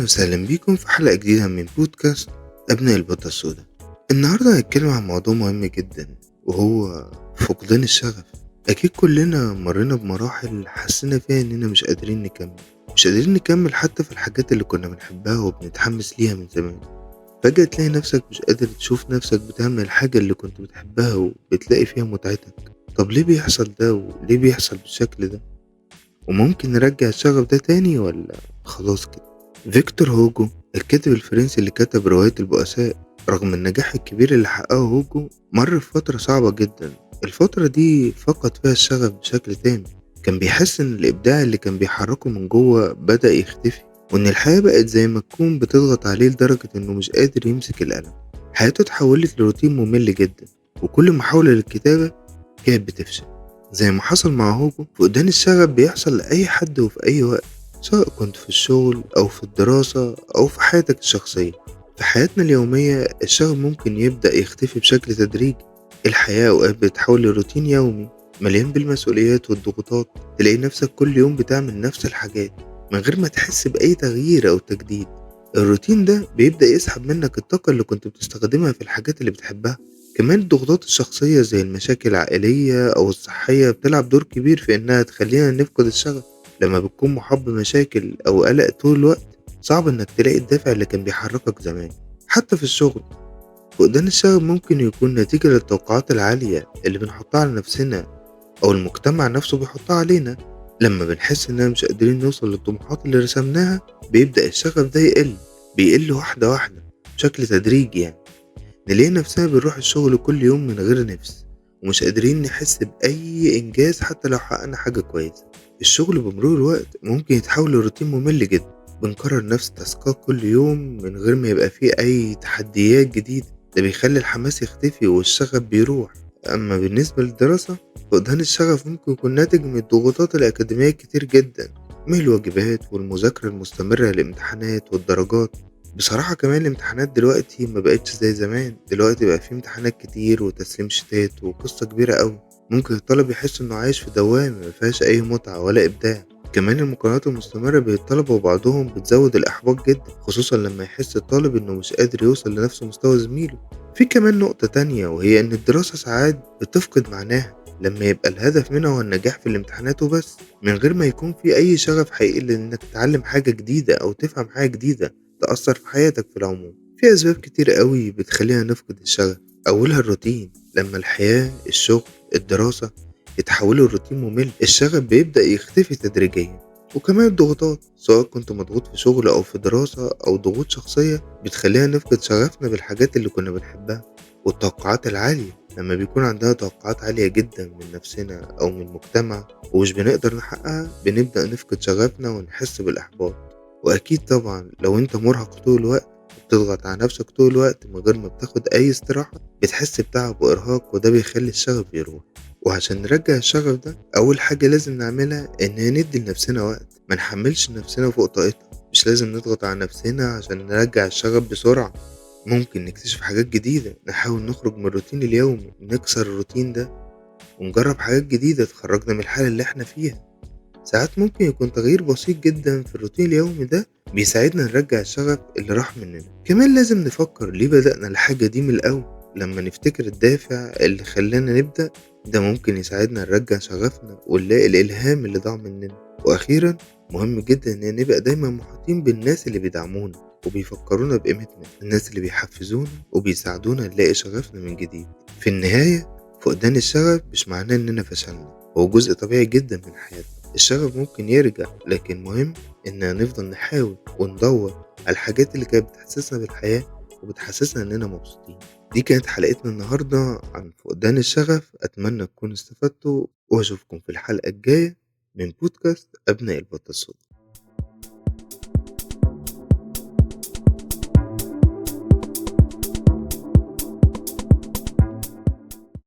وسهلا بيكم في حلقة جديدة من بودكاست أبناء البطة السوداء. النهاردة هنتكلم عن موضوع مهم جدا، وهو فقدان الشغف. أكيد كلنا مرينا بمراحل حسينا فيها إننا مش قادرين نكمل حتى في الحاجات اللي كنا بنحبها وبنتحمس ليها من زمان. فجأة تلاقي نفسك مش قادر تشوف نفسك بتعمل الحاجة اللي كنت بتحبها وبتلاقي فيها متعتك. طب ليه بيحصل ده وليه بيحصل بالشكل ده؟ وممكن نرجع الشغف ده تاني ولا خلاص كده؟ فيكتور هوجو الكاتب الفرنسي اللي كتب رواية البؤساء، رغم النجاح الكبير اللي حققه هوجو مر في فترة صعبة جدا. الفترة دي فقد فيها الشغف بشكل تام. كان بيحس ان الابداع اللي كان بيحركه من جوه بدأ يختفي، وان الحياة بقت زي ما تكون بتضغط عليه لدرجة انه مش قادر يمسك القلم. حياته اتحولت لروتين ممل جدا، وكل محاولة للكتابة كانت بتفشل. زي ما حصل مع هوجو، فقدان الشغف بيحصل لأي حد وفي أي وقت، سواء كنت في الشغل أو في الدراسة أو في حياتك الشخصية. في حياتنا اليومية الشغف ممكن يبدأ يختفي بشكل تدريجي. الحياة أوقات بتتحول لروتين يومي مليان بالمسؤوليات والضغوطات. تلاقي نفسك كل يوم بتعمل نفس الحاجات من غير ما تحس بأي تغيير أو تجديد. الروتين ده بيبدأ يسحب منك الطاقة اللي كنت بتستخدمها في الحاجات اللي بتحبها. كمان الضغوطات الشخصية زي المشاكل العائلية أو الصحية بتلعب دور كبير في إنها تخلينا نفقد الشغف. لما بتكون محاط بمشاكل أو قلق طول الوقت، صعب إنك تلاقي الدافع اللي كان بيحركك زمان. حتى في الشغل، فقدان الشغف ممكن يكون نتيجة للتوقعات العالية اللي بنحطها على نفسنا أو المجتمع نفسه بيحطها علينا. لما بنحس إننا مش قادرين نوصل للطموحات اللي رسمناها، بيبدأ الشغف ده بيقل واحدة واحدة بشكل تدريجي. نلاقي نفسنا بنروح الشغل كل يوم من غير نفس، ومش قادرين نحس بأي إنجاز حتى لو حققنا حاجة كويسة. الشغل بمرور الوقت ممكن يتحول لروتين ممل جدا، بنكرر نفس التاسكات كل يوم من غير ما يبقى فيه أي تحديات جديدة. ده بيخلي الحماس يختفي والشغف بيروح. أما بالنسبة للدراسة، فقدان الشغف ممكن يكون ناتج من الضغوطات الأكاديمية كتير جدا، من الواجبات والمذاكرة المستمرة للامتحانات والدرجات. بصراحة كمان الامتحانات دلوقتي ما بقتش زي زمان. دلوقتي بقى في امتحانات كتير وتسليم شتات وقصة كبيرة قوي. ممكن الطالب يحس انه عايش في دوامة ما فيهاش اي متعة ولا ابداع. كمان المقارنات المستمرة بين الطلبة وبعضهم بتزود الإحباط جدا، خصوصا لما يحس الطالب إنه مش قادر يوصل لنفس مستوى زميله. في كمان نقطة تانية، وهي إن الدراسة ساعات بتفقد معناها لما يبقى الهدف منها هو النجاح في الامتحانات وبس، من غير ما يكون في أي شغف حقيقي لإنك تتعلم حاجة جديدة أو تفهم حاجة جديدة تأثر في حياتك في العموم. في أسباب كتير قوي بتخلينا نفقد الشغف، أولها الروتين. لما الحياة، الشغل، الدراسة يتحولوا لروتين ممل، الشغف بيبدأ يختفي تدريجيا. وكمان الضغوطات، سواء كنت مضغوط في شغل أو في دراسة أو ضغوط شخصية، بتخلينا نفقد شغفنا بالحاجات اللي كنا بنحبها. والتوقعات العالية، لما بيكون عندنا توقعات عالية جدا من نفسنا أو من المجتمع ومش بنقدر نحققها، بنبدأ نفقد شغفنا ونحس بالإحباط. وأكيد طبعا لو أنت مرهق طول الوقت وبتضغط على نفسك طول الوقت من غير ما بتاخد أي استراحة، بتحس بتعب وإرهاق، وده بيخلي الشغف يروح. وعشان نرجع الشغف ده، أول حاجة لازم نعملها إننا ندي لنفسنا وقت، ما نحملش نفسنا فوق طاقتنا. مش لازم نضغط على نفسنا عشان نرجع الشغف بسرعة. ممكن نكتشف حاجات جديدة، نحاول نخرج من الروتين اليومي، نكسر الروتين ده ونجرب حاجات جديدة تخرجنا من الحالة اللي احنا فيها. ساعات ممكن يكون تغيير بسيط جدا في الروتين اليومي ده بيساعدنا نرجع الشغف اللي راح مننا. كمان لازم نفكر ليه بدأنا الحاجة دي من الأول. لما نفتكر الدافع اللي خلانا نبدأ، ده ممكن يساعدنا نرجع شغفنا ونلاقي الإلهام اللي ضاع مننا. وأخيرا، مهم جدا إن نبقى دايما محاطين بالناس اللي بيدعمونا وبيفكرونا بقيمتنا، الناس اللي بيحفزونا وبيساعدونا نلاقي شغفنا من جديد. في النهاية، فقدان الشغف مش معناه إننا فشلنا، هو جزء طبيعي جدا من حياتنا. الشغف ممكن يرجع، لكن مهم إننا نفضل نحاول وندور على الحاجات اللي كانت بتحسسنا بالحياة وبتحسسنا إننا مبسوطين. دي كانت حلقتنا النهاردة عن فقدان الشغف. أتمنى تكونوا استفدتوا، وأشوفكم في الحلقة الجاية من بودكاست أبناء البطة السوداء.